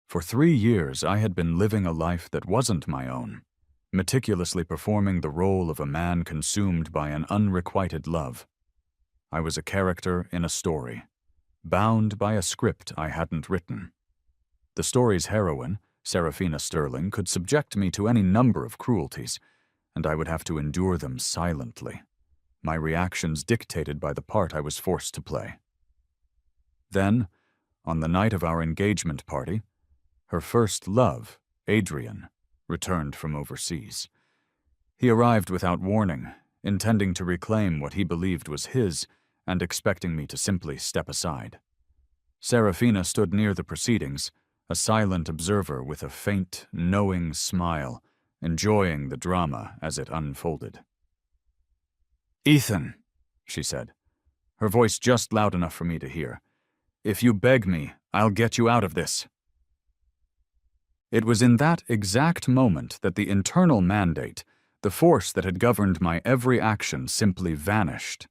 For 3 years, I had been living a life that wasn't my own, meticulously performing the role of a man consumed by an unrequited love. I was a character in a story, bound by a script I hadn't written. The story's heroine, Serafina Sterling, could subject me to any number of cruelties, and I would have to endure them silently, my reactions dictated by the part I was forced to play. Then, on the night of our engagement party, her first love, Adrian, returned from overseas. He arrived without warning, intending to reclaim what he believed was his and expecting me to simply step aside. Serafina stood near the proceedings, a silent observer with a faint, knowing smile, enjoying the drama as it unfolded. "Ethan," she said, her voice just loud enough for me to hear, "if you beg me, I'll get you out of this." It was in that exact moment that the internal mandate, the force that had governed my every action, simply vanished.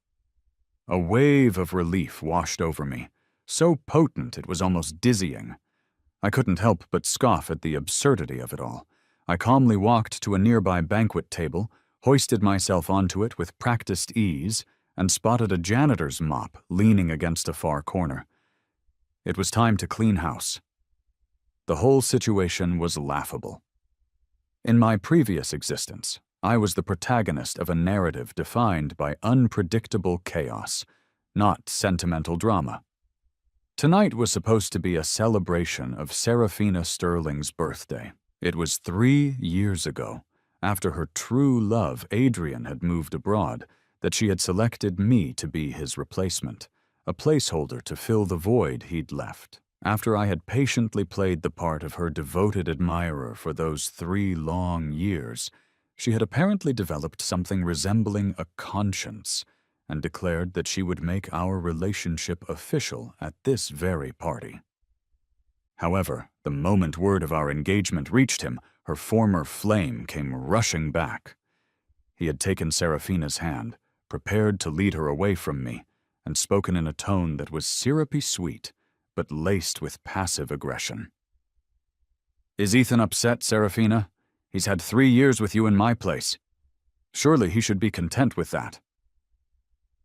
A wave of relief washed over me, so potent it was almost dizzying. I couldn't help but scoff at the absurdity of it all. I calmly walked to a nearby banquet table, hoisted myself onto it with practiced ease, and spotted a janitor's mop leaning against a far corner. It was time to clean house. The whole situation was laughable. In my previous existence, I was the protagonist of a narrative defined by unpredictable chaos, not sentimental drama. Tonight was supposed to be a celebration of Serafina Sterling's birthday. It was 3 years ago, after her true love, Adrian, had moved abroad, that she had selected me to be his replacement, a placeholder to fill the void he'd left. After I had patiently played the part of her devoted admirer for those 3 long years, she had apparently developed something resembling a conscience and declared that she would make our relationship official at this very party. However, the moment word of our engagement reached him, her former flame came rushing back. He had taken Serafina's hand, prepared to lead her away from me, and spoken in a tone that was syrupy sweet, but laced with passive aggression. "Is Ethan upset, Serafina? He's had 3 years with you in my place. Surely he should be content with that."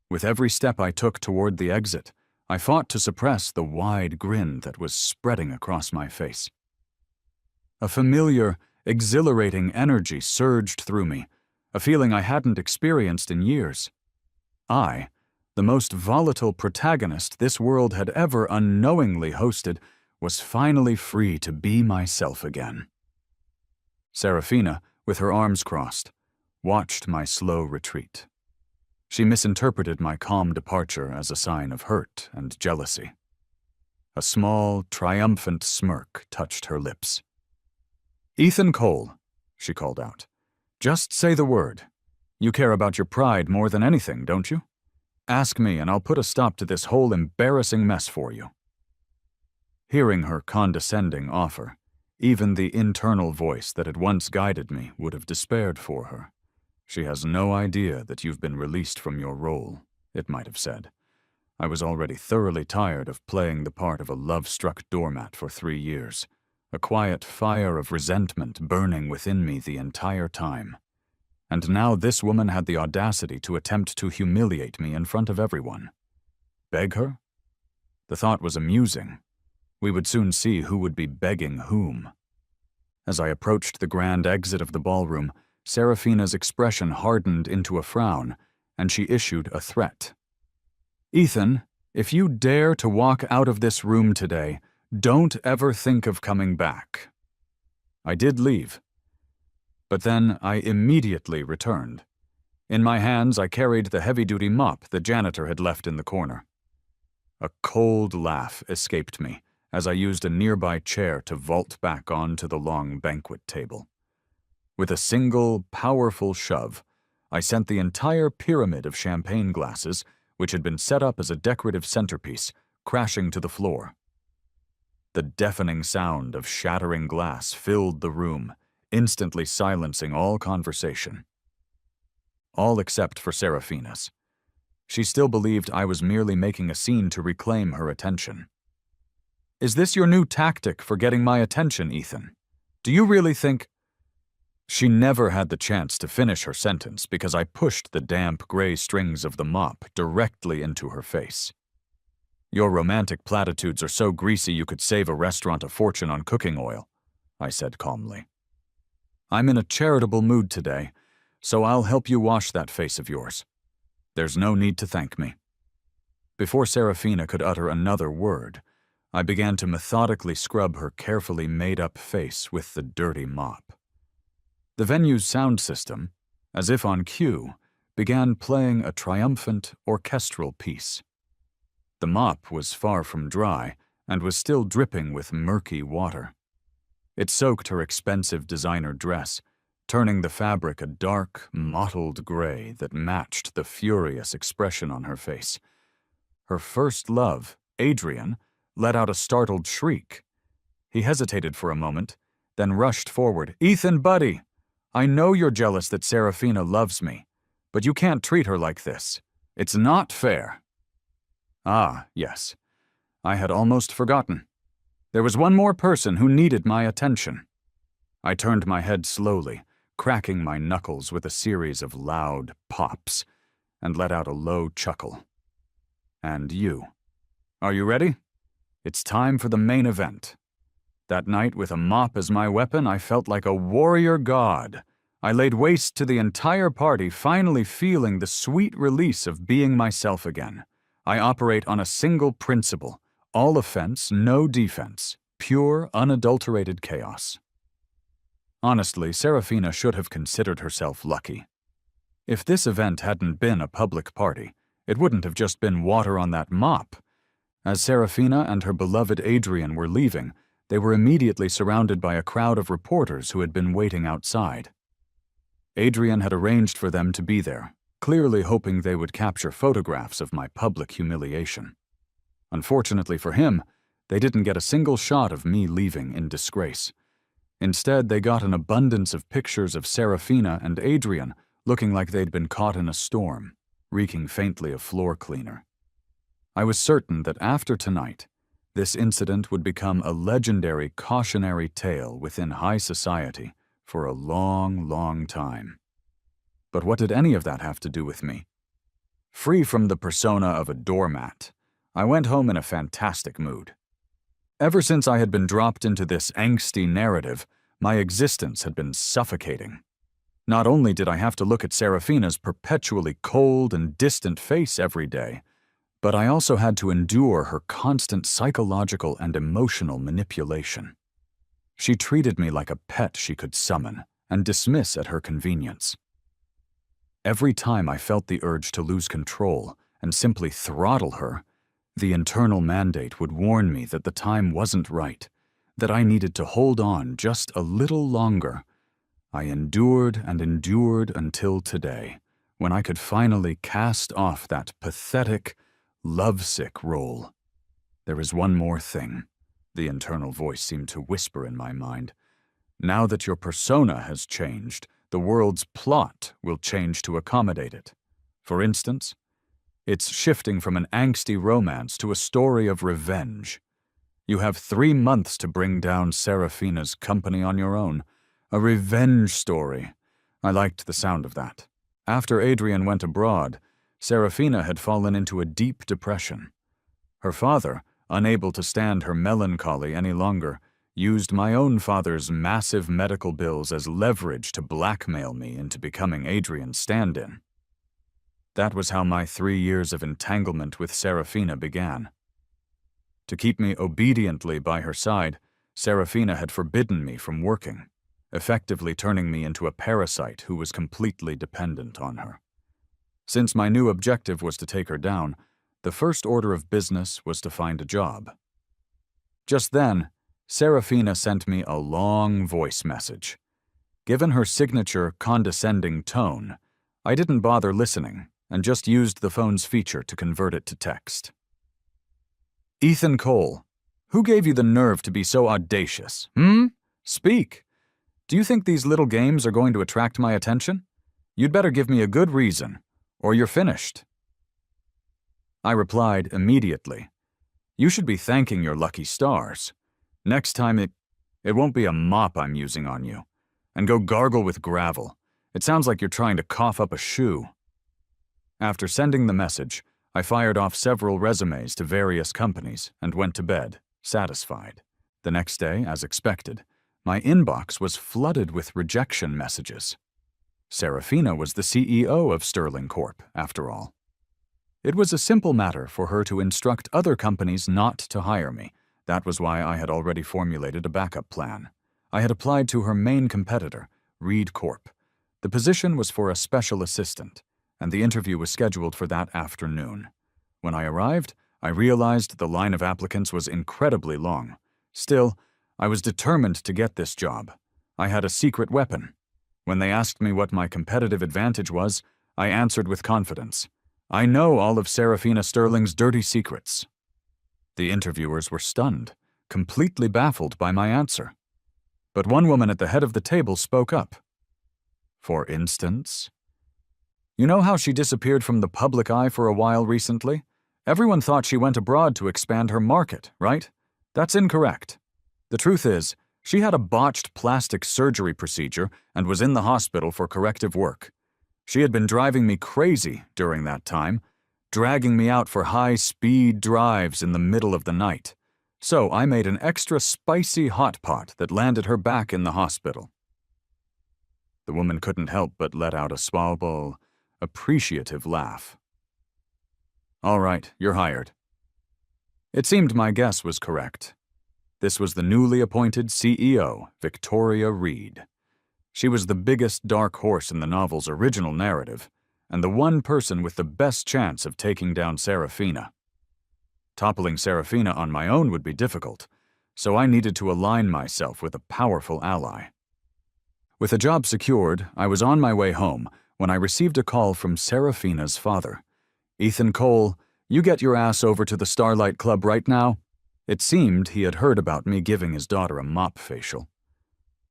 With every step I took toward the exit, I fought to suppress the wide grin that was spreading across my face. A familiar, exhilarating energy surged through me, a feeling I hadn't experienced in years. I, the most volatile protagonist this world had ever unknowingly hosted, was finally free to be myself again. Serafina, with her arms crossed, watched my slow retreat. She misinterpreted my calm departure as a sign of hurt and jealousy. A small, triumphant smirk touched her lips. "Ethan Cole," she called out, "just say the word. You care about your pride more than anything, don't you? Ask me and I'll put a stop to this whole embarrassing mess for you." Hearing her condescending offer, even the internal voice that had once guided me would have despaired for her. "She has no idea that you've been released from your role," it might have said. I was already thoroughly tired of playing the part of a love-struck doormat for 3 years, a quiet fire of resentment burning within me the entire time. And now this woman had the audacity to attempt to humiliate me in front of everyone. Beg her? The thought was amusing. We would soon see who would be begging whom. As I approached the grand exit of the ballroom, Serafina's expression hardened into a frown, and she issued a threat. "Ethan, if you dare to walk out of this room today, don't ever think of coming back." I did leave. But then I immediately returned. In my hands, I carried the heavy-duty mop the janitor had left in the corner. A cold laugh escaped me as I used a nearby chair to vault back onto the long banquet table. With a single, powerful shove, I sent the entire pyramid of champagne glasses, which had been set up as a decorative centerpiece, crashing to the floor. The deafening sound of shattering glass filled the room, instantly silencing all conversation. All except for Serafina's. She still believed I was merely making a scene to reclaim her attention. Is this your new tactic for getting my attention, Ethan? Do you really think—" She never had the chance to finish her sentence because I pushed the damp gray strings of the mop directly into her face. "Your romantic platitudes are so greasy you could save a restaurant a fortune on cooking oil," I said calmly. "I'm in a charitable mood today, so I'll help you wash that face of yours. There's no need to thank me." Before Serafina could utter another word, I began to methodically scrub her carefully made-up face with the dirty mop. The venue's sound system, as if on cue, began playing a triumphant orchestral piece. The mop was far from dry and was still dripping with murky water. It soaked her expensive designer dress, turning the fabric a dark, mottled gray that matched the furious expression on her face. Her first love, Adrian, let out a startled shriek. He hesitated for a moment, then rushed forward. "Ethan, buddy! I know you're jealous that Serafina loves me, but you can't treat her like this. It's not fair." Ah, yes. I had almost forgotten. There was one more person who needed my attention. I turned my head slowly, cracking my knuckles with a series of loud pops, and let out a low chuckle. "And you. Are you ready? It's time for the main event." That night, with a mop as my weapon, I felt like a warrior god. I laid waste to the entire party, finally feeling the sweet release of being myself again. I operate on a single principle: all offense, no defense, pure, unadulterated chaos. Honestly, Serafina should have considered herself lucky. If this event hadn't been a public party, it wouldn't have just been water on that mop. As Serafina and her beloved Adrian were leaving, they were immediately surrounded by a crowd of reporters who had been waiting outside. Adrian had arranged for them to be there, clearly hoping they would capture photographs of my public humiliation. Unfortunately for him, they didn't get a single shot of me leaving in disgrace. Instead, they got an abundance of pictures of Serafina and Adrian looking like they'd been caught in a storm, reeking faintly of floor cleaner. I was certain that after tonight, this incident would become a legendary cautionary tale within high society for a long, long time. But what did any of that have to do with me? Free from the persona of a doormat, I went home in a fantastic mood. Ever since I had been dropped into this angsty narrative, my existence had been suffocating. Not only did I have to look at Serafina's perpetually cold and distant face every day, but I also had to endure her constant psychological and emotional manipulation. She treated me like a pet she could summon and dismiss at her convenience. Every time I felt the urge to lose control and simply throttle her, the internal mandate would warn me that the time wasn't right, that I needed to hold on just a little longer. I endured and endured until today, when I could finally cast off that pathetic, lovesick role. "There is one more thing," the internal voice seemed to whisper in my mind. "Now that your persona has changed, the world's plot will change to accommodate it. For instance, it's shifting from an angsty romance to a story of revenge. You have 3 months to bring down Serafina's company on your own. A revenge story." I liked the sound of that. After Adrian went abroad, Serafina had fallen into a deep depression. Her father, unable to stand her melancholy any longer, used my own father's massive medical bills as leverage to blackmail me into becoming Adrian's stand-in. That was how my 3 years of entanglement with Serafina began. To keep me obediently by her side, Serafina had forbidden me from working, effectively turning me into a parasite who was completely dependent on her. Since my new objective was to take her down, the first order of business was to find a job. Just then, Serafina sent me a long voice message. Given her signature condescending tone, I didn't bother listening and just used the phone's feature to convert it to text. "Ethan Cole, who gave you the nerve to be so audacious? Speak. Do you think these little games are going to attract my attention? You'd better give me a good reason, or you're finished." I replied immediately. You should be thanking your lucky stars. Next time it won't be a mop I'm using on you. And go gargle with gravel. It sounds like you're trying to cough up a shoe." After sending the message, I fired off several resumes to various companies and went to bed, satisfied. The next day, as expected, my inbox was flooded with rejection messages. Serafina was the CEO of Sterling Corp, after all. It was a simple matter for her to instruct other companies not to hire me. That was why I had already formulated a backup plan. I had applied to her main competitor, Reed Corp. The position was for a special assistant, and the interview was scheduled for that afternoon. When I arrived, I realized the line of applicants was incredibly long. Still, I was determined to get this job. I had a secret weapon. When they asked me what my competitive advantage was, I answered with confidence. I know all of Serafina Sterling's dirty secrets. The interviewers were stunned, completely baffled by my answer. But one woman at the head of the table spoke up. "For instance?" "You know how she disappeared from the public eye for a while recently? Everyone thought she went abroad to expand her market, right? That's incorrect. The truth is, she had a botched plastic surgery procedure and was in the hospital for corrective work. She had been driving me crazy during that time, dragging me out for high-speed drives in the middle of the night. So I made an extra spicy hot pot that landed her back in the hospital." The woman couldn't help but let out a small, appreciative laugh. "All right, you're hired." It seemed my guess was correct. This was the newly appointed CEO, Victoria Reed. She was the biggest dark horse in the novel's original narrative, and the one person with the best chance of taking down Serafina. Toppling Serafina on my own would be difficult, so I needed to align myself with a powerful ally. With a job secured, I was on my way home when I received a call from Serafina's father. "Ethan Cole, you get your ass over to the Starlight Club right now." It seemed he had heard about me giving his daughter a mop facial.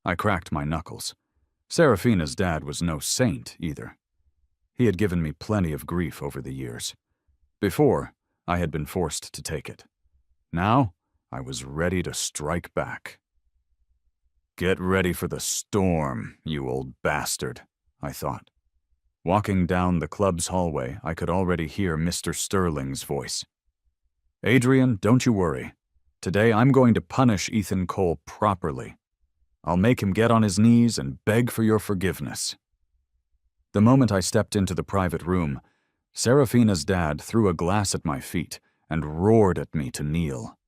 I cracked my knuckles. Serafina's dad was no saint, either. He had given me plenty of grief over the years. Before, I had been forced to take it. Now, I was ready to strike back. "Get ready for the storm, you old bastard," I thought. Walking down the club's hallway, I could already hear Mr. Sterling's voice. "Adrian, don't you worry. Today I'm going to punish Ethan Cole properly. I'll make him get on his knees and beg for your forgiveness." The moment I stepped into the private room, Serafina's dad threw a glass at my feet and roared at me to kneel.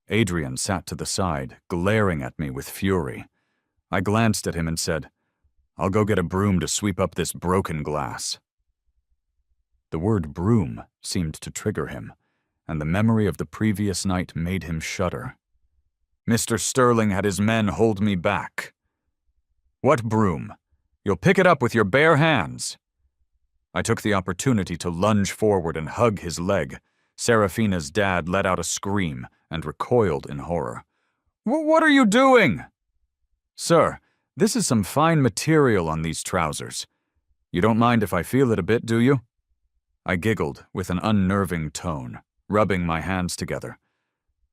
Adrian sat to the side, glaring at me with fury. I glanced at him and said, "I'll go get a broom to sweep up this broken glass." The word broom seemed to trigger him, and the memory of the previous night made him shudder. Mr. Sterling had his men hold me back. "What broom? You'll pick it up with your bare hands." I took the opportunity to lunge forward and hug his leg. Serafina's dad let out a scream and recoiled in horror. What are you doing?" "Sir, this is some fine material on these trousers. You don't mind if I feel it a bit, do you?" I giggled with an unnerving tone, rubbing my hands together.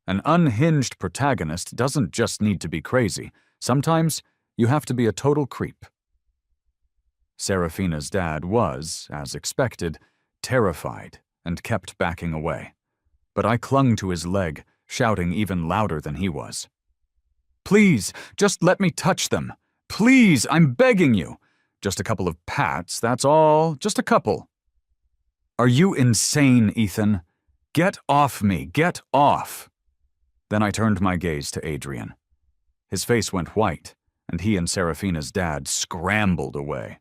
An unhinged protagonist doesn't just need to be crazy. Sometimes you have to be a total creep. Serafina's dad was, as expected, terrified and kept backing away. But I clung to his leg, shouting even louder than he was. "Please, just let me touch them. Please, I'm begging you. Just a couple of pats, that's all. Just a couple." "Are you insane, Ethan? Get off me, get off." Then I turned my gaze to Adrian. His face went white, and he and Serafina's dad scrambled away.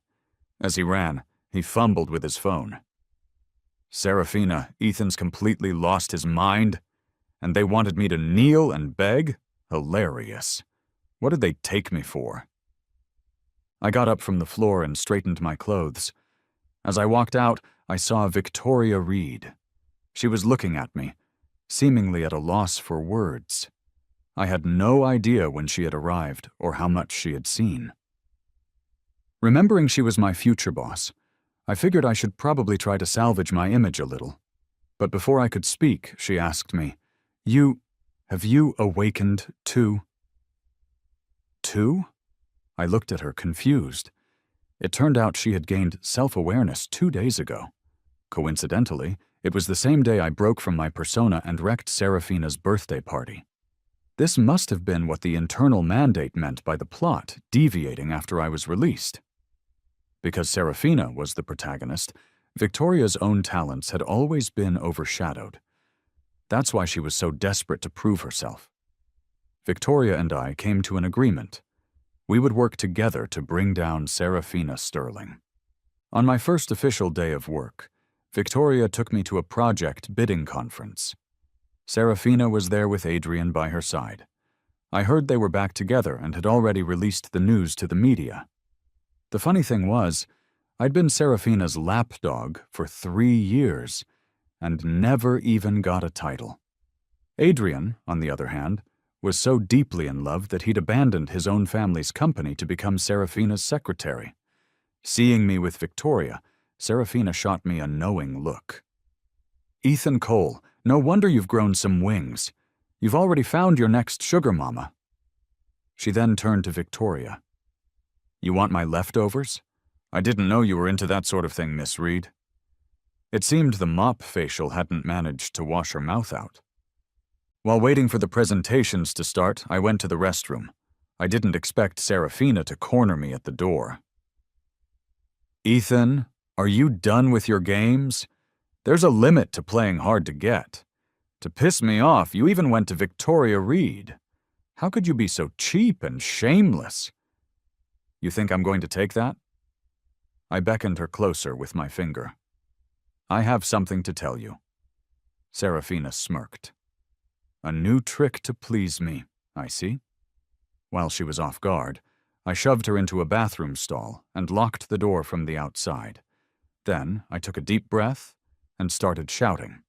As he ran, he fumbled with his phone. "Serafina, Ethan's completely lost his mind? And they wanted me to kneel and beg? Hilarious. What did they take me for?" I got up from the floor and straightened my clothes. As I walked out, I saw Victoria Reed. She was looking at me, seemingly at a loss for words. I had no idea when she had arrived or how much she had seen. Remembering she was my future boss, I figured I should probably try to salvage my image a little. But before I could speak, she asked me, Have you awakened too? Too? I looked at her, confused. It turned out she had gained self-awareness 2 days ago. Coincidentally, it was the same day I broke from my persona and wrecked Serafina's birthday party. This must have been what the internal mandate meant by the plot deviating after I was released. Because Serafina was the protagonist, Victoria's own talents had always been overshadowed. That's why she was so desperate to prove herself. Victoria and I came to an agreement. We would work together to bring down Serafina Sterling. On my first official day of work, Victoria took me to a project bidding conference. Serafina was there with Adrian by her side. I heard they were back together and had already released the news to the media. The funny thing was, I'd been Serafina's lapdog for 3 years and never even got a title. Adrian, on the other hand, was so deeply in love that he'd abandoned his own family's company to become Serafina's secretary. Seeing me with Victoria, Serafina shot me a knowing look. "Ethan Cole, no wonder you've grown some wings. You've already found your next sugar mama." She then turned to Victoria. "You want my leftovers? I didn't know you were into that sort of thing, Miss Reed." It seemed the mop facial hadn't managed to wash her mouth out. While waiting for the presentations to start, I went to the restroom. I didn't expect Serafina to corner me at the door. "Ethan, are you done with your games? There's a limit to playing hard to get. To piss me off, you even went to Victoria Reed. How could you be so cheap and shameless? You think I'm going to take that?" I beckoned her closer with my finger. "I have something to tell you." Serafina smirked. A new trick to please me, I see. While she was off guard, I shoved her into a bathroom stall and locked the door from the outside. Then I took a deep breath and started shouting.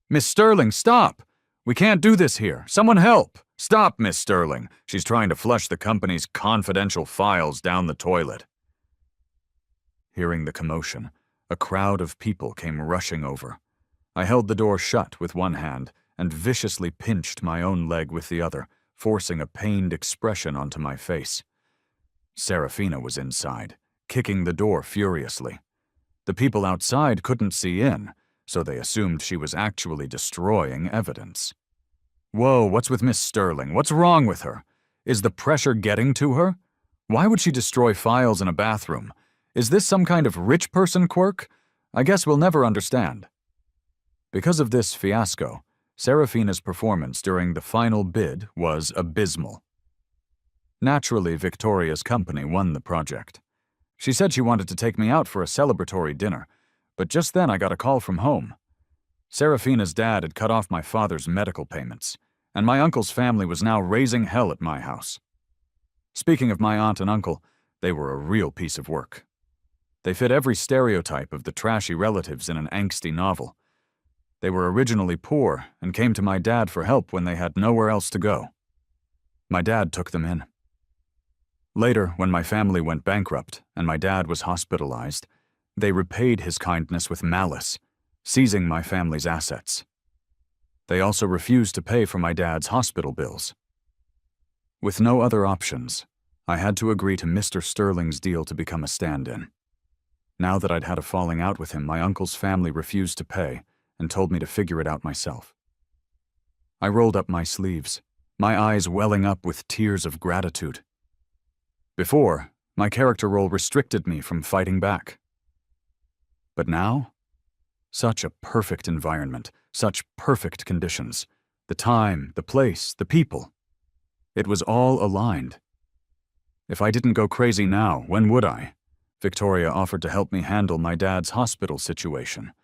"Miss Sterling, stop! We can't do this here. Someone help! Stop, Miss Sterling. She's trying to flush the company's confidential files down the toilet." Hearing the commotion, a crowd of people came rushing over. I held the door shut with one hand and viciously pinched my own leg with the other, forcing a pained expression onto my face. Serafina was inside, kicking the door furiously. The people outside couldn't see in, so they assumed she was actually destroying evidence. "Whoa, what's with Miss Sterling? What's wrong with her? Is the pressure getting to her? Why would she destroy files in a bathroom? Is this some kind of rich person quirk? I guess we'll never understand." Because of this fiasco, Serafina's performance during the final bid was abysmal. Naturally, Victoria's company won the project. She said she wanted to take me out for a celebratory dinner, but just then I got a call from home. Serafina's dad had cut off my father's medical payments, and my uncle's family was now raising hell at my house. Speaking of my aunt and uncle, they were a real piece of work. They fit every stereotype of the trashy relatives in an angsty novel. They were originally poor and came to my dad for help when they had nowhere else to go. My dad took them in. Later, when my family went bankrupt and my dad was hospitalized, they repaid his kindness with malice, seizing my family's assets. They also refused to pay for my dad's hospital bills. With no other options, I had to agree to Mr. Sterling's deal to become a stand-in. Now that I'd had a falling out with him, my uncle's family refused to pay and told me to figure it out myself. I rolled up my sleeves, my eyes welling up with tears of gratitude. Before, my character role restricted me from fighting back. But now, such a perfect environment, such perfect conditions, the time, the place, the people. It was all aligned. If I didn't go crazy now, when would I? Victoria offered to help me handle my dad's hospital situation.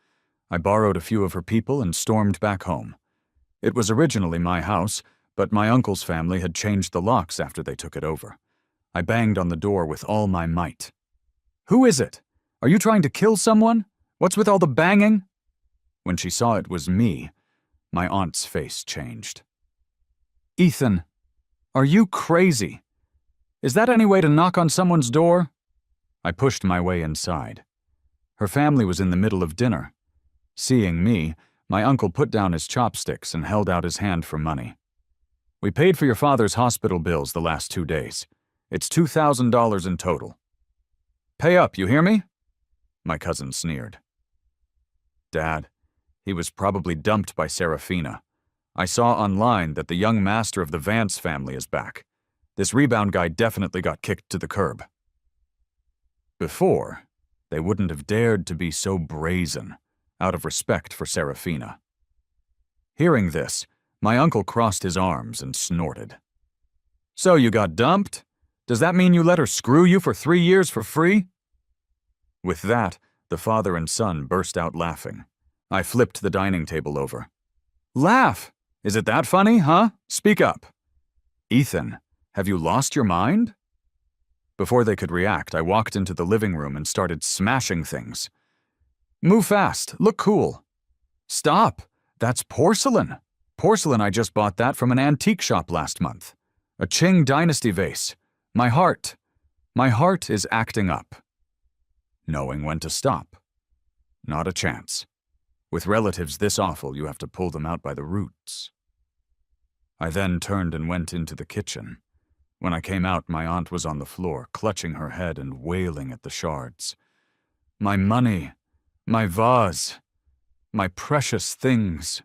I borrowed a few of her people and stormed back home. It was originally my house, but my uncle's family had changed the locks after they took it over. I banged on the door with all my might. "Who is it? Are you trying to kill someone? What's with all the banging?" When she saw it was me, my aunt's face changed. "Ethan, are you crazy? Is that any way to knock on someone's door?" I pushed my way inside. Her family was in the middle of dinner. Seeing me, My uncle put down his chopsticks and held out his hand for money. "We paid for your father's hospital bills the last 2 days. It's $2,000 in total." "Pay up, you hear me?" My cousin sneered. "Dad, he was probably dumped by Serafina. I saw online that the young master of the Vance family is back. This rebound guy definitely got kicked to the curb." Before, they wouldn't have dared to be so brazen, out of respect for Serafina. Hearing this, my uncle crossed his arms and snorted. "So you got dumped? Does that mean you let her screw you for 3 years for free?" With that, the father and son burst out laughing. I flipped the dining table over. "Laugh! Is it that funny, huh? Speak up." "Ethan, have you lost your mind?" Before they could react, I walked into the living room and started smashing things. "Move fast, look cool." "Stop! That's porcelain. Porcelain, I just bought that from an antique shop last month. A Qing dynasty vase. My heart is acting up." Knowing when to stop. Not a chance. With relatives this awful, you have to pull them out by the roots. I then turned and went into the kitchen. When I came out, my aunt was on the floor, clutching her head and wailing at the shards. "My money, my vase, my precious things."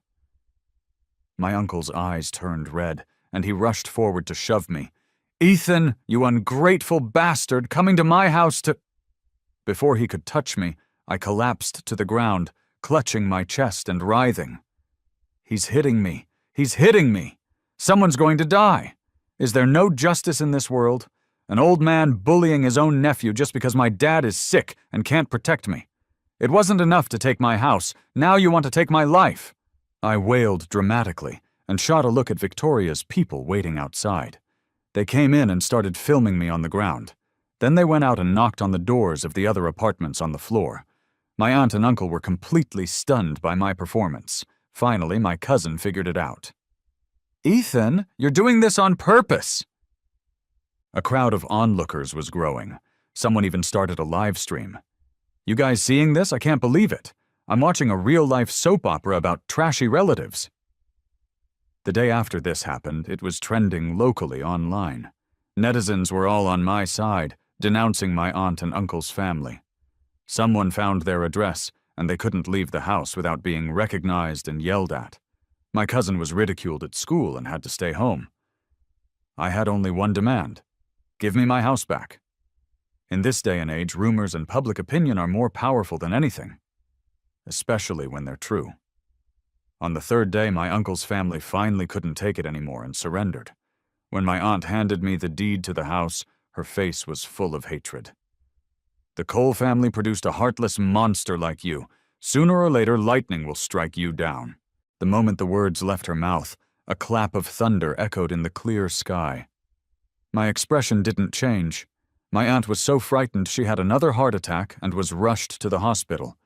My uncle's eyes turned red, and he rushed forward to shove me. "Ethan, you ungrateful bastard, coming to my house to—" Before he could touch me, I collapsed to the ground, clutching my chest and writhing. "He's hitting me! He's hitting me! Someone's going to die! Is there no justice in this world? An old man bullying his own nephew just because my dad is sick and can't protect me. It wasn't enough to take my house, now you want to take my life." I wailed dramatically and shot a look at Victoria's people waiting outside. They came in and started filming me on the ground. Then they went out and knocked on the doors of the other apartments on the floor. My aunt and uncle were completely stunned by my performance. Finally, my cousin figured it out. "Ethan, you're doing this on purpose!" A crowd of onlookers was growing. Someone even started a live stream. "You guys seeing this? I can't believe it. I'm watching a real-life soap opera about trashy relatives." The day after this happened, it was trending locally online. Netizens were all on my side, denouncing my aunt and uncle's family. Someone found their address, and they couldn't leave the house without being recognized and yelled at. My cousin was ridiculed at school and had to stay home. I had only one demand: give me my house back. In this day and age, rumors and public opinion are more powerful than anything, especially when they're true. On the third day, my uncle's family finally couldn't take it anymore and surrendered. When my aunt handed me the deed to the house, her face was full of hatred. "The Cole family produced a heartless monster like you. Sooner or later, lightning will strike you down." The moment the words left her mouth, a clap of thunder echoed in the clear sky. My expression didn't change. My aunt was so frightened she had another heart attack and was rushed to the hospital.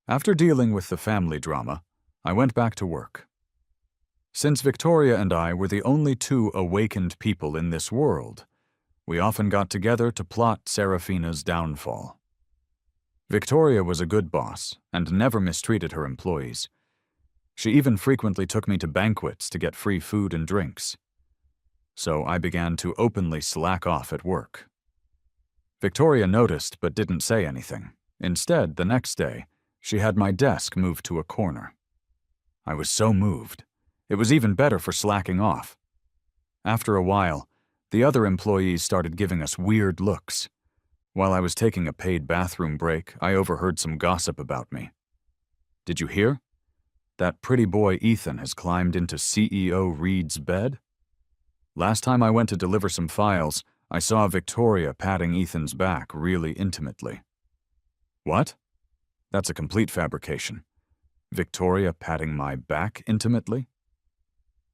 After dealing with the family drama, I went back to work. Since Victoria and I were the only two awakened people in this world, we often got together to plot Serafina's downfall. Victoria was a good boss and never mistreated her employees. She even frequently took me to banquets to get free food and drinks. So I began to openly slack off at work. Victoria noticed but didn't say anything. Instead, the next day, she had my desk moved to a corner. I was so moved. It was even better for slacking off. After a while, the other employees started giving us weird looks. While I was taking a paid bathroom break, I overheard some gossip about me. "Did you hear? That pretty boy Ethan has climbed into CEO Reed's bed?" Last time I went to deliver some files, I saw Victoria patting Ethan's back really intimately. What? That's a complete fabrication. Victoria patting my back intimately?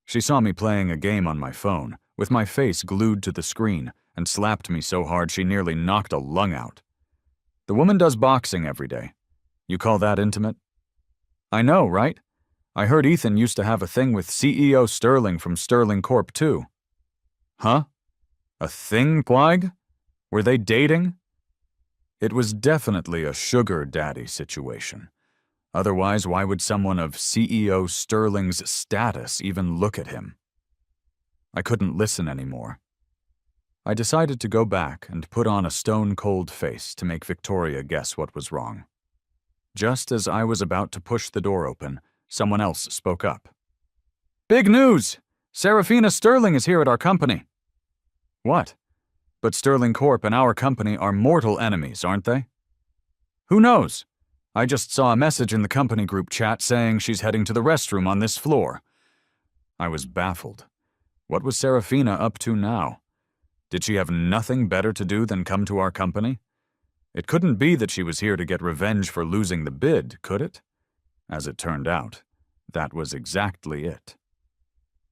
She saw me playing a game on my phone, with my face glued to the screen, and slapped me so hard she nearly knocked a lung out. The woman does boxing every day. You call that intimate? I know, right? I heard Ethan used to have a thing with CEO Sterling from Sterling Corp. too. Huh? A thing, Quag? Were they dating? It was definitely a sugar daddy situation. Otherwise, why would someone of CEO Sterling's status even look at him? I couldn't listen anymore. I decided to go back and put on a stone-cold face to make Victoria guess what was wrong. Just as I was about to push the door open, someone else spoke up. "Big news! Serafina Sterling is here at our company." "What? But Sterling Corp and our company are mortal enemies, aren't they?" "Who knows? I just saw a message in the company group chat saying she's heading to the restroom on this floor." I was baffled. What was Serafina up to now? Did she have nothing better to do than come to our company? It couldn't be that she was here to get revenge for losing the bid, could it? As it turned out, that was exactly it.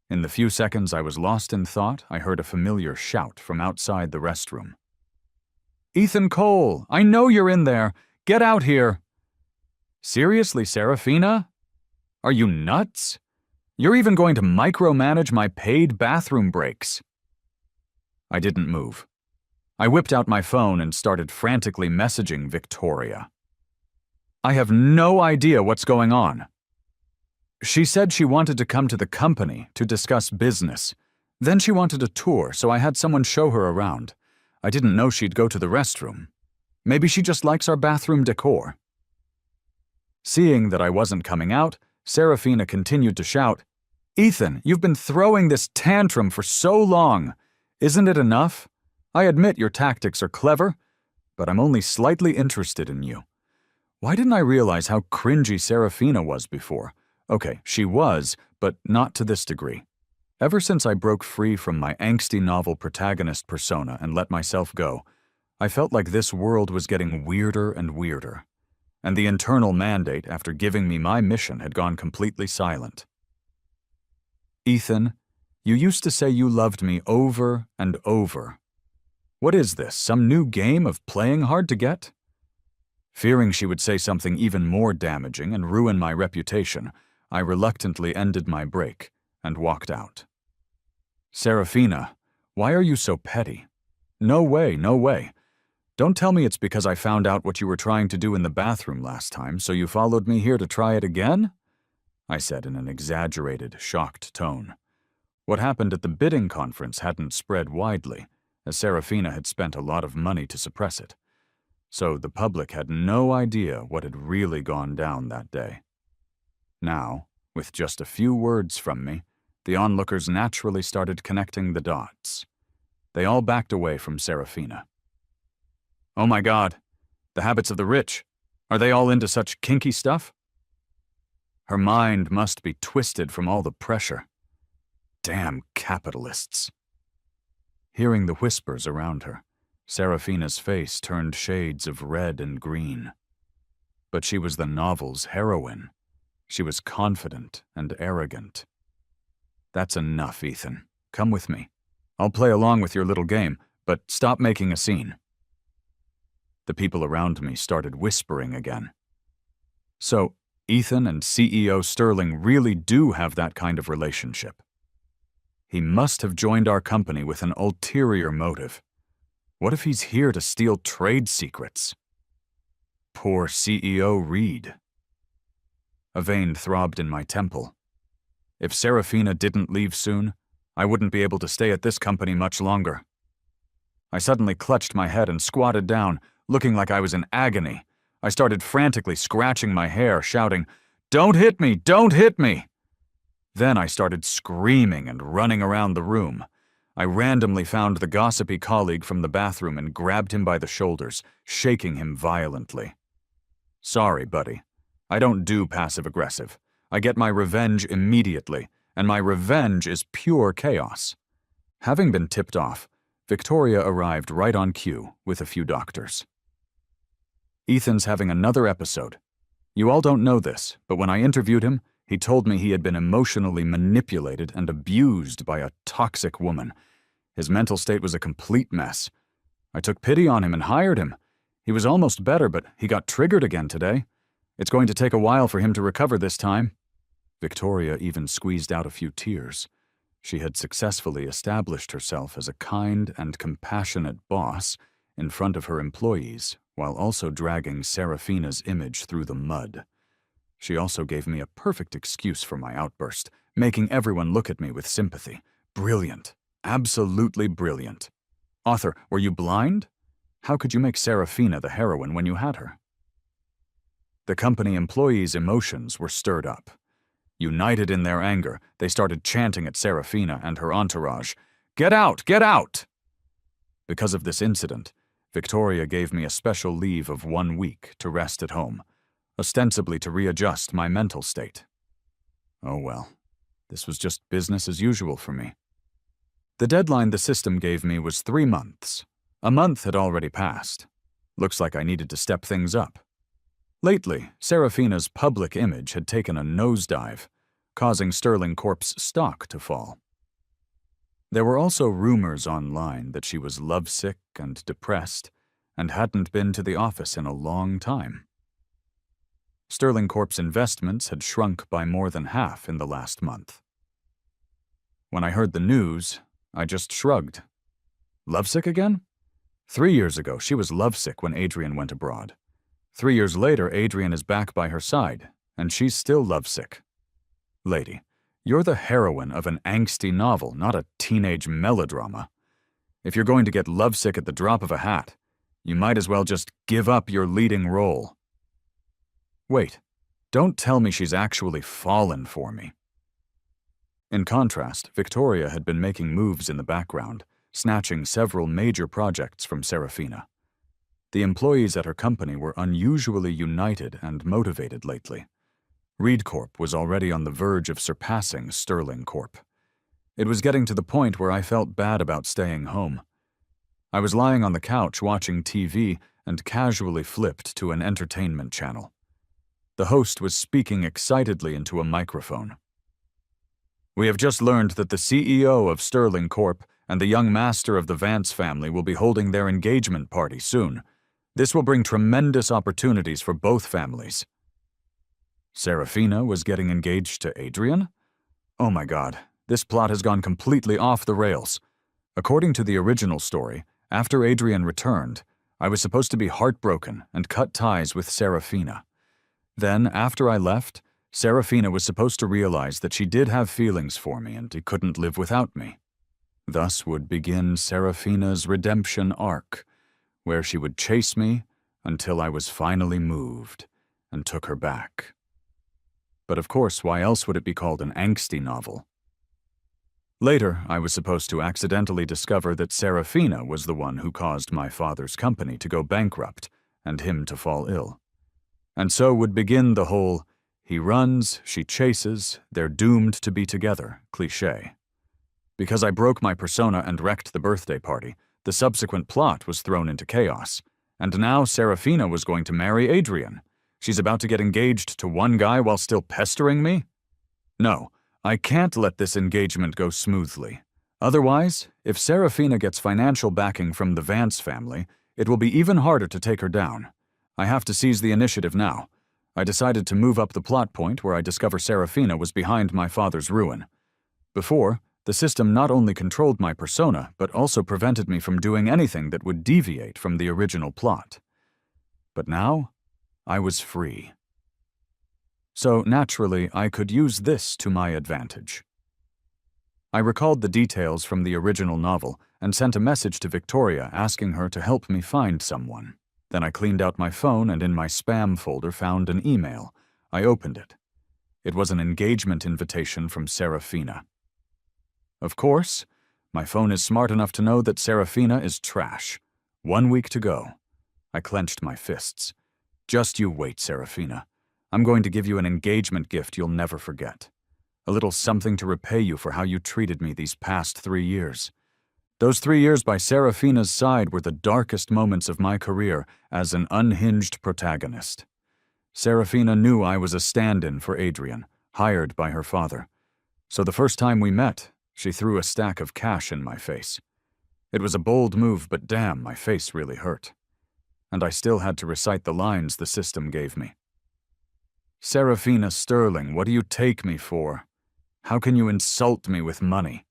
In the few seconds I was lost in thought, I heard a familiar shout from outside the restroom. "Ethan Cole, I know you're in there. Get out here." "Seriously, Serafina? Are you nuts? You're even going to micromanage my paid bathroom breaks." I didn't move. I whipped out my phone and started frantically messaging Victoria. "I have no idea what's going on." She said she wanted to come to the company to discuss business. Then she wanted a tour, so I had someone show her around. I didn't know she'd go to the restroom. Maybe she just likes our bathroom decor. Seeing that I wasn't coming out, Serafina continued to shout, "Ethan, you've been throwing this tantrum for so long. Isn't it enough? I admit your tactics are clever, but I'm only slightly interested in you." Why didn't I realize how cringy Serafina was before? Okay, she was, but not to this degree. Ever since I broke free from my angsty novel protagonist persona and let myself go, I felt like this world was getting weirder and weirder. And the internal mandate, after giving me my mission, had gone completely silent. "Ethan, you used to say you loved me over and over. What is this, some new game of playing hard to get?" Fearing she would say something even more damaging and ruin my reputation, I reluctantly ended my break and walked out. "Serafina, why are you so petty? No way, no way. Don't tell me it's because I found out what you were trying to do in the bathroom last time, so you followed me here to try it again?" I said in an exaggerated, shocked tone. What happened at the bidding conference hadn't spread widely, as Serafina had spent a lot of money to suppress it. So the public had no idea what had really gone down that day. Now, with just a few words from me, the onlookers naturally started connecting the dots. They all backed away from Serafina. "Oh my God, the habits of the rich. Are they all into such kinky stuff?" Her mind must be twisted from all the pressure. Damn capitalists. Hearing the whispers around her, Serafina's face turned shades of red and green. But she was the novel's heroine. She was confident and arrogant. "That's enough, Ethan. Come with me. I'll play along with your little game, but stop making a scene." The people around me started whispering again. So, Ethan and CEO Sterling really do have that kind of relationship. He must have joined our company with an ulterior motive. What if he's here to steal trade secrets? Poor CEO Reed. A vein throbbed in my temple. If Serafina didn't leave soon, I wouldn't be able to stay at this company much longer. I suddenly clutched my head and squatted down, looking like I was in agony. I started frantically scratching my hair, shouting, "Don't hit me! Don't hit me!" Then I started screaming and running around the room. I randomly found the gossipy colleague from the bathroom and grabbed him by the shoulders, shaking him violently. "Sorry, buddy. I don't do passive-aggressive. I get my revenge immediately, and my revenge is pure chaos." Having been tipped off, Victoria arrived right on cue with a few doctors. "Ethan's having another episode. You all don't know this, but when I interviewed him, he told me he had been emotionally manipulated and abused by a toxic woman. His mental state was a complete mess. I took pity on him and hired him. He was almost better, but he got triggered again today. It's going to take a while for him to recover this time." Victoria even squeezed out a few tears. She had successfully established herself as a kind and compassionate boss in front of her employees, while also dragging Serafina's image through the mud. She also gave me a perfect excuse for my outburst, making everyone look at me with sympathy. Brilliant. Absolutely brilliant. Author, were you blind? How could you make Serafina the heroine when you had her? The company employees' emotions were stirred up. United in their anger, they started chanting at Serafina and her entourage, "Get out! Get out!" Because of this incident, Victoria gave me a special leave of 1 week to rest at home, ostensibly to readjust my mental state. Oh well, this was just business as usual for me. The deadline the system gave me was 3 months. A month had already passed. Looks like I needed to step things up. Lately, Serafina's public image had taken a nosedive, causing Sterling Corp's stock to fall. There were also rumors online that she was lovesick and depressed and hadn't been to the office in a long time. Sterling Corp's investments had shrunk by more than half in the last month. When I heard the news, I just shrugged. Lovesick again? 3 years ago, she was lovesick when Adrian went abroad. 3 years later, Adrian is back by her side, and she's still lovesick. Lady, you're the heroine of an angsty novel, not a teenage melodrama. If you're going to get lovesick at the drop of a hat, you might as well just give up your leading role. Wait, don't tell me she's actually fallen for me. In contrast, Victoria had been making moves in the background, snatching several major projects from Serafina. The employees at her company were unusually united and motivated lately. Reed Corp was already on the verge of surpassing Sterling Corp. It was getting to the point where I felt bad about staying home. I was lying on the couch watching TV and casually flipped to an entertainment channel. The host was speaking excitedly into a microphone. We have just learned that the CEO of Sterling Corp and the young master of the Vance family will be holding their engagement party soon. This will bring tremendous opportunities for both families. Serafina was getting engaged to Adrian? Oh my God, this plot has gone completely off the rails. According to the original story, after Adrian returned, I was supposed to be heartbroken and cut ties with Serafina. Then, after I left, Serafina was supposed to realize that she did have feelings for me and he couldn't live without me. Thus would begin Serafina's redemption arc, where she would chase me until I was finally moved and took her back. But of course, why else would it be called an angsty novel? Later, I was supposed to accidentally discover that Serafina was the one who caused my father's company to go bankrupt and him to fall ill. And so would begin the whole, he runs, she chases, they're doomed to be together cliché. Because I broke my persona and wrecked the birthday party, the subsequent plot was thrown into chaos. And now Serafina was going to marry Adrian. She's about to get engaged to one guy while still pestering me? No, I can't let this engagement go smoothly. Otherwise, if Serafina gets financial backing from the Vance family, it will be even harder to take her down. I have to seize the initiative now. I decided to move up the plot point where I discover Serafina was behind my father's ruin. Before, the system not only controlled my persona, but also prevented me from doing anything that would deviate from the original plot. But now, I was free. So naturally, I could use this to my advantage. I recalled the details from the original novel and sent a message to Victoria asking her to help me find someone. Then I cleaned out my phone and in my spam folder found an email. I opened it. It was an engagement invitation from Serafina. Of course, my phone is smart enough to know that Serafina is trash. 1 week to go. I clenched my fists. Just you wait, Serafina. I'm going to give you an engagement gift you'll never forget. A little something to repay you for how you treated me these past 3 years. Those 3 years by Serafina's side were the darkest moments of my career as an unhinged protagonist. Serafina knew I was a stand-in for Adrian, hired by her father. So the first time we met, she threw a stack of cash in my face. It was a bold move, but damn, my face really hurt. And I still had to recite the lines the system gave me. Serafina Sterling, what do you take me for? How can you insult me with money?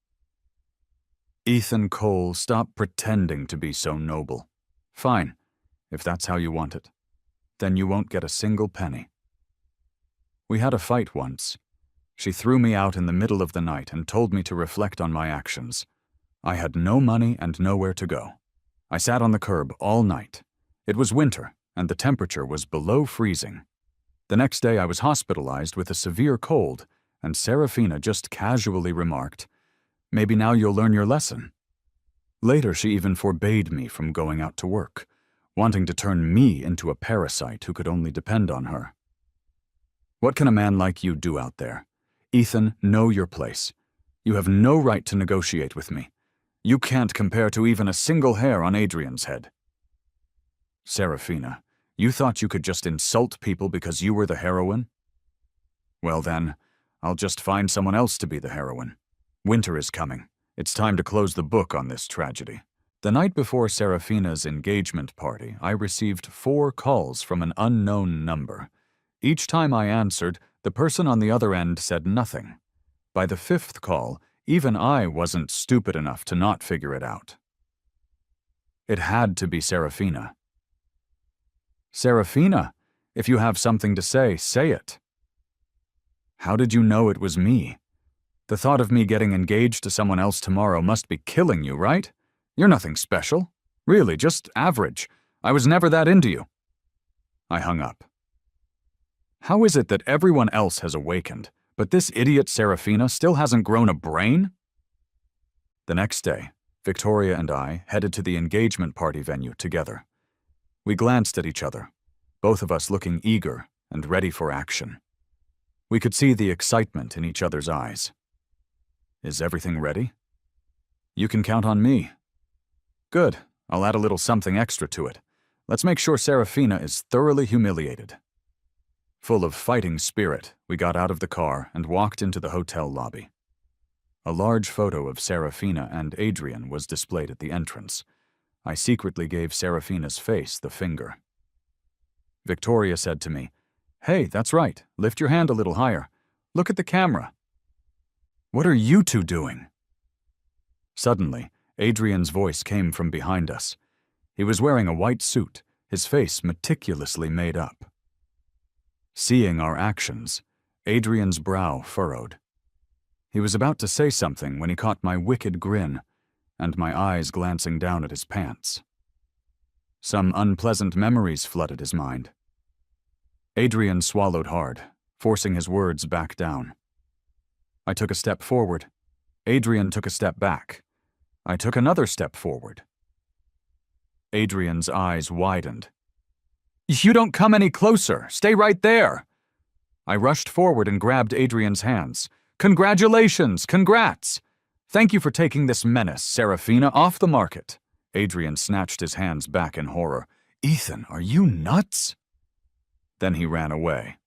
Ethan Cole, stop pretending to be so noble. Fine, if that's how you want it. Then you won't get a single penny. We had a fight once. She threw me out in the middle of the night and told me to reflect on my actions. I had no money and nowhere to go. I sat on the curb all night. It was winter, and the temperature was below freezing. The next day I was hospitalized with a severe cold, and Serafina just casually remarked, "Maybe now you'll learn your lesson." Later she even forbade me from going out to work, wanting to turn me into a parasite who could only depend on her. What can a man like you do out there? Ethan, know your place. You have no right to negotiate with me. You can't compare to even a single hair on Adrian's head. Serafina, you thought you could just insult people because you were the heroine? Well then, I'll just find someone else to be the heroine. Winter is coming. It's time to close the book on this tragedy. The night before Serafina's engagement party, I received 4 calls from an unknown number. Each time I answered, the person on the other end said nothing. By the 5th call, even I wasn't stupid enough to not figure it out. It had to be Serafina. Serafina, if you have something to say it. How did you know it was me? The thought of me getting engaged to someone else tomorrow must be killing you, right? You're nothing special. Really, just average. I was never that into you. I hung up. How is it that everyone else has awakened, but this idiot Serafina still hasn't grown a brain? The next day, Victoria and I headed to the engagement party venue together. We glanced at each other, both of us looking eager and ready for action. We could see the excitement in each other's eyes. Is everything ready? You can count on me. Good, I'll add a little something extra to it. Let's make sure Serafina is thoroughly humiliated. Full of fighting spirit, we got out of the car and walked into the hotel lobby. A large photo of Serafina and Adrian was displayed at the entrance. I secretly gave Serafina's face the finger. Victoria said to me, "Hey, that's right, lift your hand a little higher. Look at the camera." "What are you two doing?" Suddenly, Adrian's voice came from behind us. He was wearing a white suit, his face meticulously made up. Seeing our actions, Adrian's brow furrowed. He was about to say something when he caught my wicked grin and my eyes glancing down at his pants. Some unpleasant memories flooded his mind. Adrian swallowed hard, forcing his words back down. I took a step forward. Adrian took a step back. I took another step forward. Adrian's eyes widened. "You don't come any closer. Stay right there." I rushed forward and grabbed Adrian's hands. "Congratulations! Congrats! Thank you for taking this menace, Serafina, off the market." Adrian snatched his hands back in horror. "Ethan, are you nuts?" Then he ran away.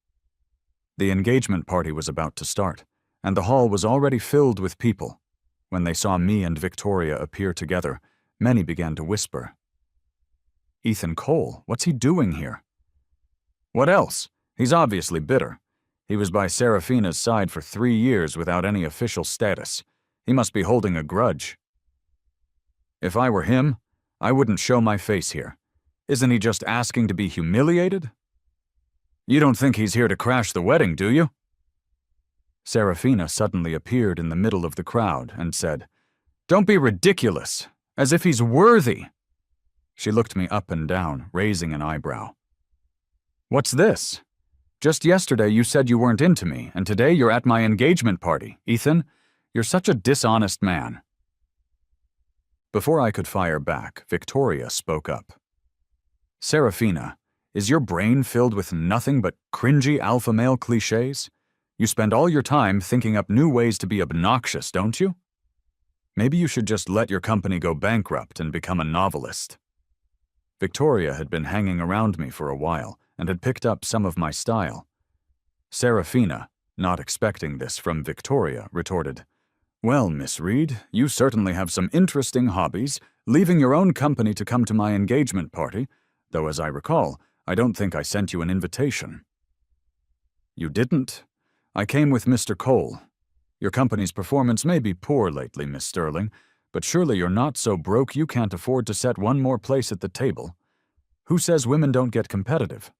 The engagement party was about to start, and the hall was already filled with people. When they saw me and Victoria appear together, many began to whisper. "Ethan Cole, what's he doing here?" "What else? He's obviously bitter. He was by Serafina's side for 3 years without any official status. He must be holding a grudge." "If I were him, I wouldn't show my face here. Isn't he just asking to be humiliated?" "You don't think he's here to crash the wedding, do you?" Serafina suddenly appeared in the middle of the crowd and said, "Don't be ridiculous, as if he's worthy." She looked me up and down, raising an eyebrow. "What's this? Just yesterday you said you weren't into me, and today you're at my engagement party. Ethan, you're such a dishonest man." Before I could fire back, Victoria spoke up. "Serafina, is your brain filled with nothing but cringy alpha male cliches? You spend all your time thinking up new ways to be obnoxious, don't you? Maybe you should just let your company go bankrupt and become a novelist." Victoria had been hanging around me for a while and had picked up some of my style. Serafina, not expecting this from Victoria, retorted, "Well, Miss Reed, you certainly have some interesting hobbies, leaving your own company to come to my engagement party, though as I recall, I don't think I sent you an invitation." "You didn't? I came with Mr. Cole. Your company's performance may be poor lately, Miss Sterling, but surely you're not so broke you can't afford to set one more place at the table. Who says women don't get competitive?"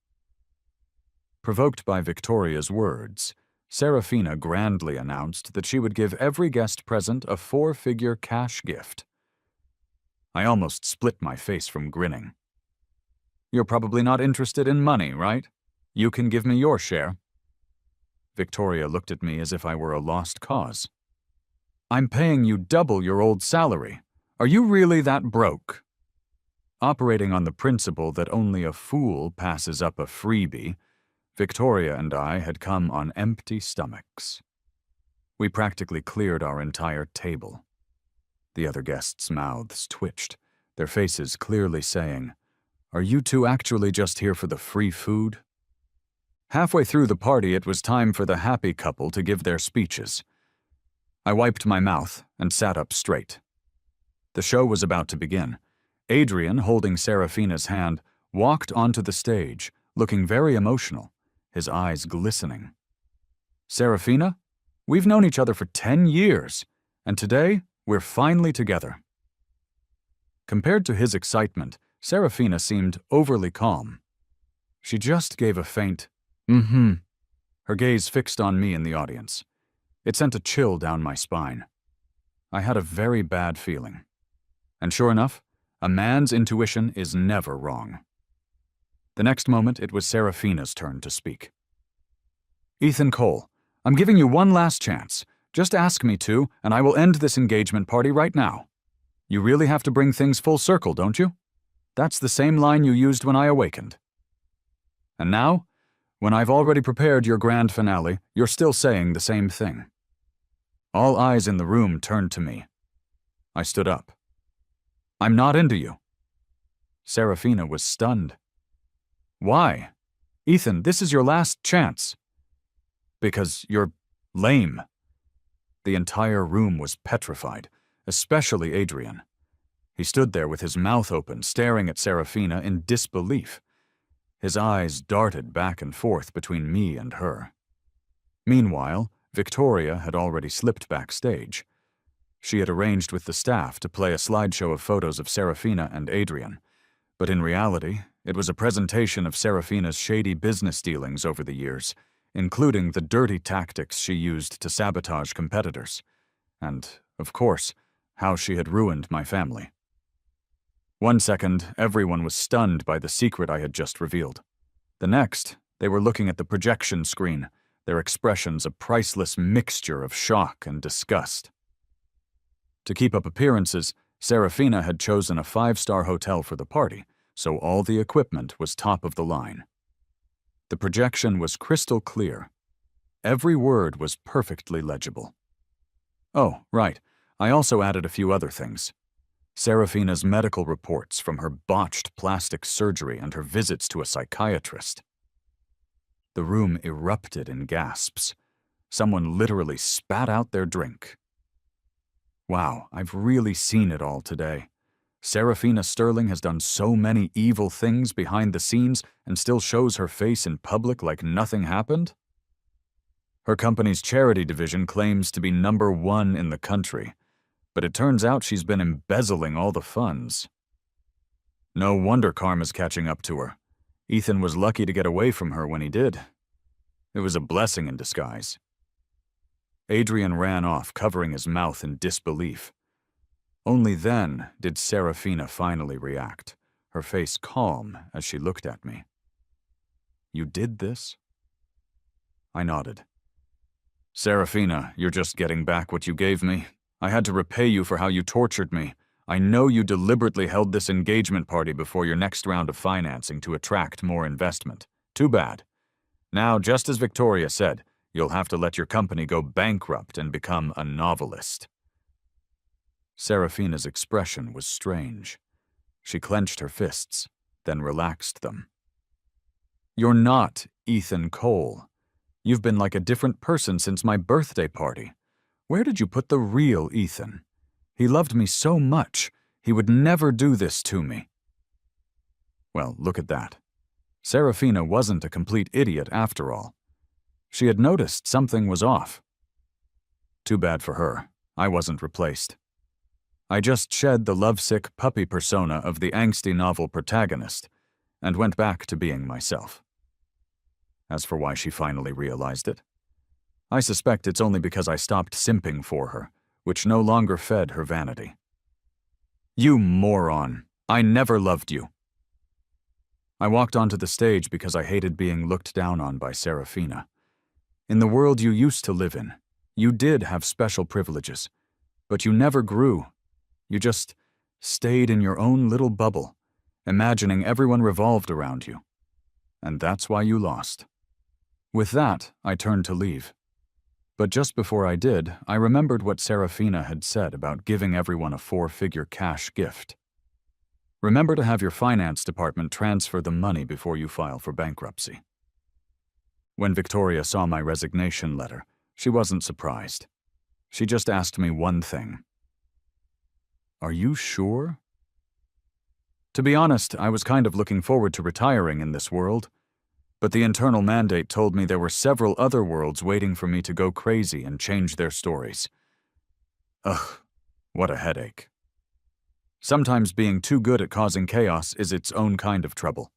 Provoked by Victoria's words, Serafina grandly announced that she would give every guest present a 4-figure cash gift. I almost split my face from grinning. "You're probably not interested in money, right? You can give me your share." Victoria looked at me as if I were a lost cause. "I'm paying you double your old salary. Are you really that broke?" Operating on the principle that only a fool passes up a freebie, Victoria and I had come on empty stomachs. We practically cleared our entire table. The other guests' mouths twitched, their faces clearly saying, "Are you two actually just here for the free food?" Halfway through the party, it was time for the happy couple to give their speeches. I wiped my mouth and sat up straight. The show was about to begin. Adrian, holding Serafina's hand, walked onto the stage, looking very emotional, his eyes glistening. "Serafina, we've known each other for 10 years, and today we're finally together." Compared to his excitement, Serafina seemed overly calm. She just gave a faint, "Mm-hmm," her gaze fixed on me in the audience. It sent a chill down my spine. I had a very bad feeling. And sure enough, a man's intuition is never wrong. The next moment, it was Serafina's turn to speak. "Ethan Cole, I'm giving you one last chance. Just ask me to, and I will end this engagement party right now. You really have to bring things full circle, don't you? That's the same line you used when I awakened. And now, when I've already prepared your grand finale, you're still saying the same thing." All eyes in the room turned to me. I stood up. "I'm not into you." Serafina was stunned. "Why? Ethan, this is your last chance." "Because you're lame." The entire room was petrified, especially Adrian. He stood there with his mouth open, staring at Serafina in disbelief. His eyes darted back and forth between me and her. Meanwhile, Victoria had already slipped backstage. She had arranged with the staff to play a slideshow of photos of Serafina and Adrian, but in reality, it was a presentation of Serafina's shady business dealings over the years, including the dirty tactics she used to sabotage competitors, and, of course, how she had ruined my family. One second, everyone was stunned by the secret I had just revealed. The next, they were looking at the projection screen, their expressions a priceless mixture of shock and disgust. To keep up appearances, Serafina had chosen a 5-star hotel for the party, so all the equipment was top of the line. The projection was crystal clear. Every word was perfectly legible. Oh, right, I also added a few other things. Serafina's medical reports from her botched plastic surgery and her visits to a psychiatrist. The room erupted in gasps. Someone literally spat out their drink. Wow, I've really seen it all today. Serafina Sterling has done so many evil things behind the scenes and still shows her face in public like nothing happened? Her company's charity division claims to be #1 in the country, but it turns out she's been embezzling all the funds. No wonder karma's catching up to her. Ethan was lucky to get away from her when he did. It was a blessing in disguise. Adrian ran off, covering his mouth in disbelief. Only then did Serafina finally react, her face calm as she looked at me. "You did this?" I nodded. "Serafina, you're just getting back what you gave me. I had to repay you for how you tortured me. I know you deliberately held this engagement party before your next round of financing to attract more investment. Too bad. Now, just as Victoria said, you'll have to let your company go bankrupt and become a novelist." Serafina's expression was strange. She clenched her fists, then relaxed them. "You're not Ethan Cole. You've been like a different person since my birthday party. Where did you put the real Ethan? He loved me so much, he would never do this to me." Well, look at that. Serafina wasn't a complete idiot after all. She had noticed something was off. Too bad for her. I wasn't replaced. I just shed the lovesick puppy persona of the angsty novel protagonist and went back to being myself. As for why she finally realized it, I suspect it's only because I stopped simping for her, which no longer fed her vanity. You moron! I never loved you. I walked onto the stage because I hated being looked down on by Serafina. In the world you used to live in, you did have special privileges, but you never grew. You just stayed in your own little bubble, imagining everyone revolved around you. And that's why you lost. With that, I turned to leave. But just before I did, I remembered what Serafina had said about giving everyone a 4-figure cash gift. Remember to have your finance department transfer the money before you file for bankruptcy. When Victoria saw my resignation letter, she wasn't surprised. She just asked me one thing. Are you sure? To be honest, I was kind of looking forward to retiring in this world, but the internal mandate told me there were several other worlds waiting for me to go crazy and change their stories. Ugh, what a headache. Sometimes being too good at causing chaos is its own kind of trouble.